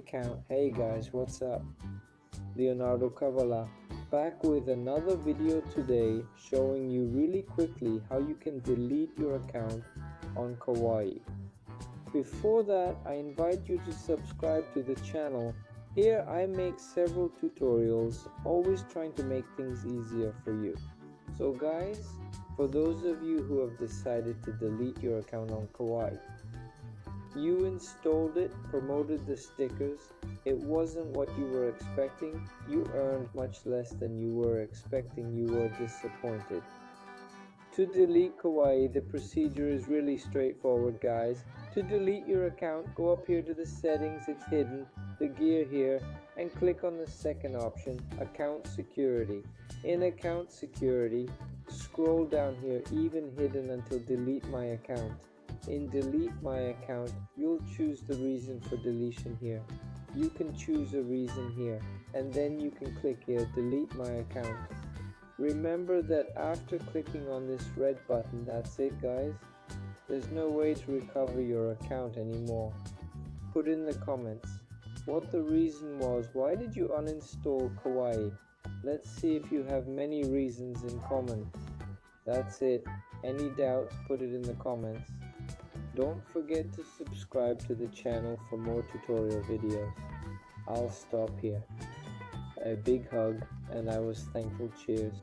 Kwai account. Hey guys, what's up? Leonardo Cavala, back with another video today showing you really quickly how you can delete your account on Kwai. Before that, I invite you to subscribe to the channel. Here I make several tutorials, always trying to make things easier for you. So guys, for those of you who have decided to delete your account on Kwai, you installed it, promoted the stickers, it wasn't what you were expecting, you earned much less than you were expecting, you were disappointed. To delete Kwai, the procedure is really straightforward guys. To delete your account, go up here to the settings, it's hidden, the gear here, and click on the second option, account security. In account security, scroll down here, even hidden until delete my account. In delete my account, you'll choose the reason for deletion here. You can choose a reason here, and then you can click here, delete my account. Remember that after clicking on this red button, that's it guys. There's no way to recover your account anymore. Put in the comments what the reason was. Why did you uninstall Kwai? Let's see if you have many reasons in common. That's it. Any doubts, put it in the comments. Don't forget to subscribe to the channel for more tutorial videos. I'll stop here. A big hug, and I was thankful. Cheers.